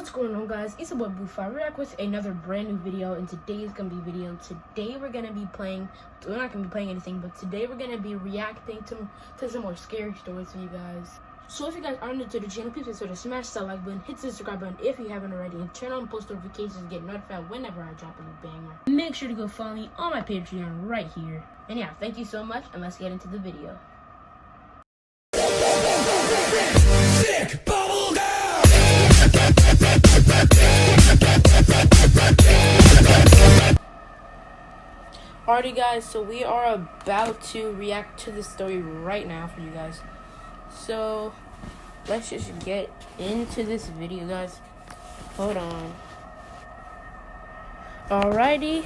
What's going on, guys? It's about Boo5. We're back with another brand new video, and today's gonna be a video. Today we're gonna be playing. We're not gonna be playing anything, but today we're gonna be reacting to some more scary stories for you guys. So if you guys are new to the channel, please make sure to smash that like button, hit the subscribe button if you haven't already, and turn on post notifications to get notified whenever I drop a new banger. Make sure to go follow me on my Patreon right here. And yeah, thank you so much, and let's get into the video. Sick bubble gum. Alrighty guys, so we are about to react to this story right now for you guys. So let's just get into this video, guys. Hold on. Alrighty,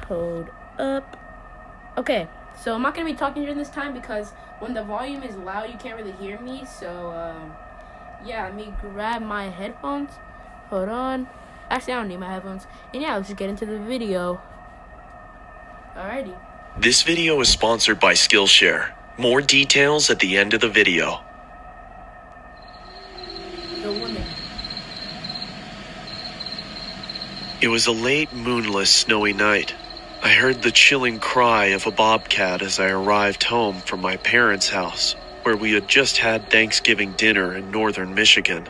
hold up. Okay, so I'm not gonna be talking during this time because when the volume is loud you can't really hear me. So yeah, let me grab my headphones. Hold on. Actually, I don't need my headphones. And yeah, let's just get into the video. Alrighty. This video is sponsored by Skillshare. More details at the end of the video. The woman. It was a late, moonless, snowy night. I heard the chilling cry of a bobcat as I arrived home from my parents' house, where we had just had Thanksgiving dinner in northern Michigan.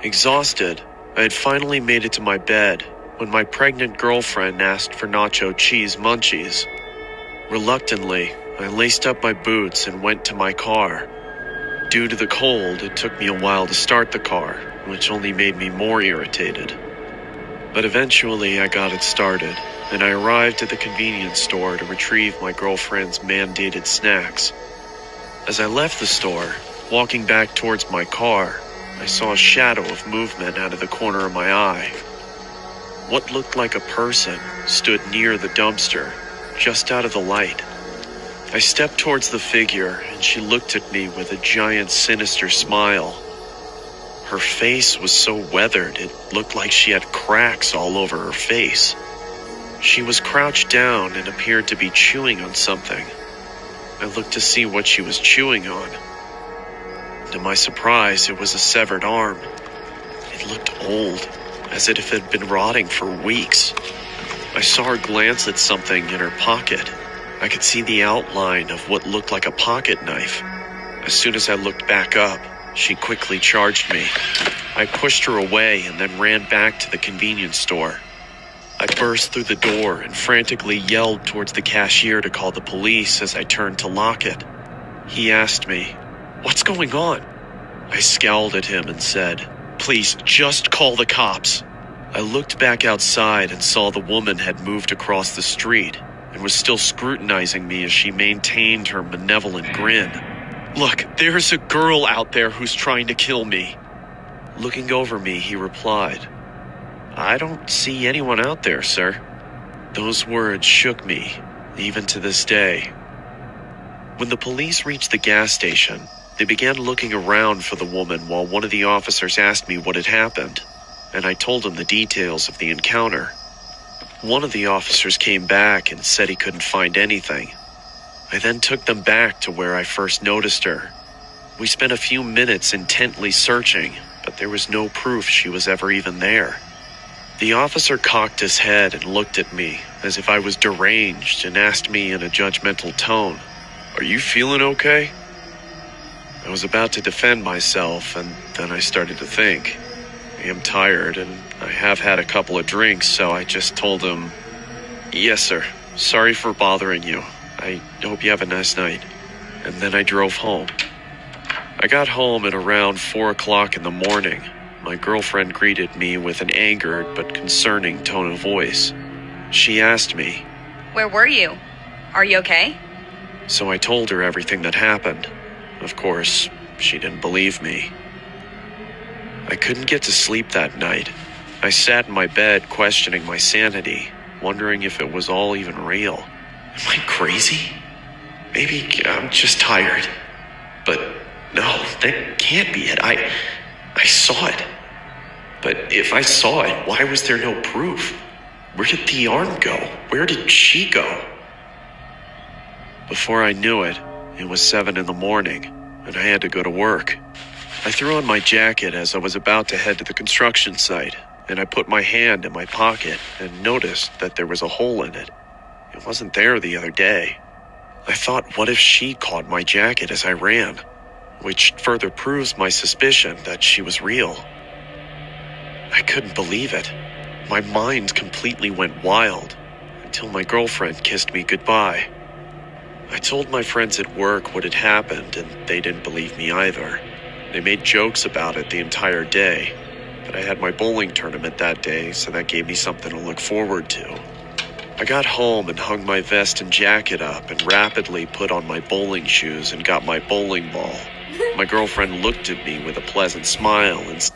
Exhausted, I had finally made it to my bed when my pregnant girlfriend asked for nacho cheese munchies. Reluctantly, I laced up my boots and went to my car. Due to the cold, it took me a while to start the car, which only made me more irritated. But eventually I got it started, and I arrived at the convenience store to retrieve my girlfriend's mandated snacks. As I left the store, walking back towards my car, I saw a shadow of movement out of the corner of my eye. What looked like a person stood near the dumpster, just out of the light. I stepped towards the figure, and she looked at me with a giant, sinister smile. Her face was so weathered, it looked like she had cracks all over her face. She was crouched down and appeared to be chewing on something. I looked to see what she was chewing on. To my surprise, it was a severed arm. It looked old, as if it had been rotting for weeks. I saw her glance at something in her pocket. I could see the outline of what looked like a pocket knife. As soon as I looked back up, she quickly charged me. I pushed her away and then ran back to the convenience store. I burst through the door and frantically yelled towards the cashier to call the police as I turned to lock it. He asked me, "What's going on?" I scowled at him and said, "Please, just call the cops." I looked back outside and saw the woman had moved across the street and was still scrutinizing me as she maintained her malevolent grin. "Look, there's a girl out there who's trying to kill me." Looking over me, he replied, "I don't see anyone out there, sir." Those words shook me, even to this day. When the police reached the gas station, they began looking around for the woman while one of the officers asked me what had happened, and I told him the details of the encounter. One of the officers came back and said he couldn't find anything. I then took them back to where I first noticed her. We spent a few minutes intently searching, but there was no proof she was ever even there. The officer cocked his head and looked at me as if I was deranged and asked me in a judgmental tone, "Are you feeling okay?" I was about to defend myself, and then I started to think. I am tired, and I have had a couple of drinks, so I just told him, "Yes, sir. Sorry for bothering you. I hope you have a nice night." And then I drove home. I got home at around 4 o'clock in the morning. My girlfriend greeted me with an angered but concerning tone of voice. She asked me, "Where were you? Are you okay?" So I told her everything that happened. Of course, she didn't believe me. I couldn't get to sleep that night. I sat in my bed questioning my sanity, wondering if it was all even real. Am I crazy? Maybe I'm just tired. But no, that can't be it. I saw it. But if I saw it, why was there no proof? Where did the arm go? Where did she go? Before I knew it, it was 7 in the morning, and I had to go to work. I threw on my jacket as I was about to head to the construction site, and I put my hand in my pocket and noticed that there was a hole in it. It wasn't there the other day. I thought, what if she caught my jacket as I ran? Which further proves my suspicion that she was real. I couldn't believe it. My mind completely went wild until my girlfriend kissed me goodbye. I told my friends at work what had happened, and they didn't believe me either. They made jokes about it the entire day, but I had my bowling tournament that day, so that gave me something to look forward to. I got home and hung my vest and jacket up and rapidly put on my bowling shoes and got my bowling ball. My girlfriend looked at me with a pleasant smile and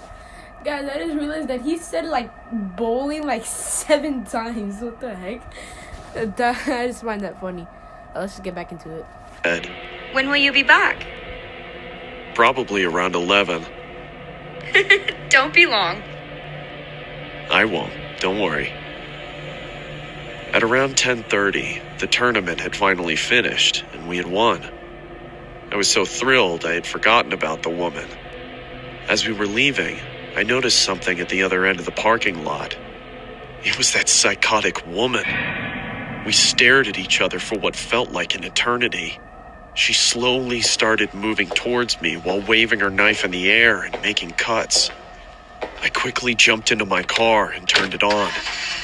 Guys, I just realized that he said like bowling like 7 times. What the heck? I just find that funny. Let's just get back into it. said, When will you be back? probably around 11. Don't be long. I won't, don't worry. At around 10:30, the tournament had finally finished and we had won. I was so thrilled I had forgotten about the woman. As we were leaving, I noticed something at the other end of the parking lot. It was that psychotic woman. We stared at each other for what felt like an eternity. She slowly started moving towards me while waving her knife in the air and making cuts. I quickly jumped into my car and turned it on.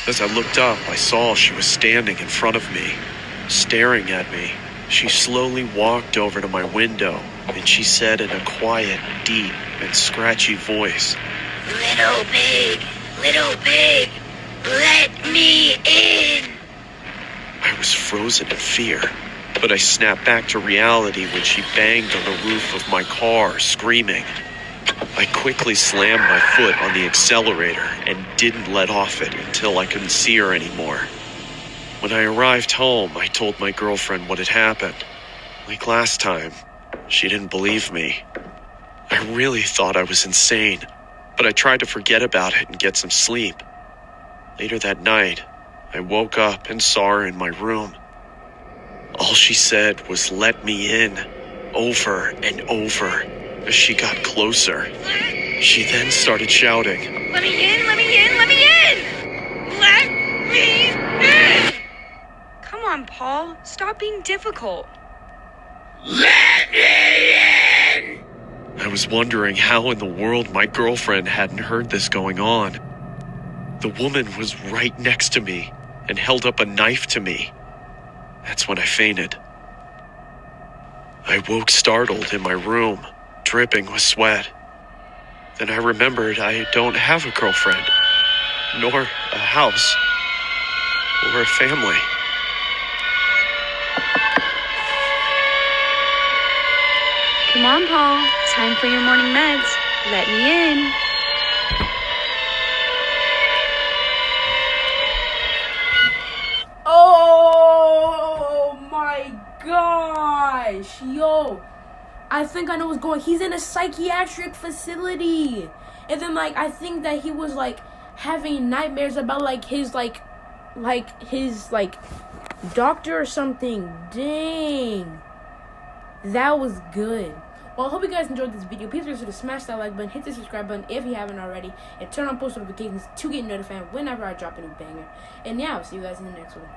As I looked up, I saw she was standing in front of me, staring at me. She slowly walked over to my window, and she said in a quiet, deep, and scratchy voice, Little pig, let me in. I was frozen in fear, but I snapped back to reality when she banged on the roof of my car, screaming. I quickly slammed my foot on the accelerator and didn't let off it until I couldn't see her anymore. When I arrived home, I told my girlfriend what had happened. Like last time, she didn't believe me. I really thought I was insane, but I tried to forget about it and get some sleep. Later that night, I woke up and saw her in my room. All she said was, "Let me in," over and over as she got closer. She then started shouting, Let me in, let me in, let me in. Let me in. Come on, Paul. Stop being difficult. Let me in. I was wondering how in the world my girlfriend hadn't heard this going on. The woman was right next to me and held up a knife to me. That's when I fainted. I woke startled in my room, dripping with sweat. Then I remembered I don't have a girlfriend, nor a house, or a family. Come on, Paul. Time for your morning meds. Let me in. Oh my gosh, yo. I think I know what's going. He's in a psychiatric facility. And then like I think that he was like having nightmares about like his doctor or something. Dang. That was good. Well, I hope you guys enjoyed this video. Please make sure to smash that like button, hit the subscribe button if you haven't already, and turn on post notifications to get notified whenever I drop a new banger. And yeah, I'll see you guys in the next one.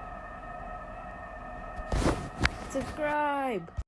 Subscribe!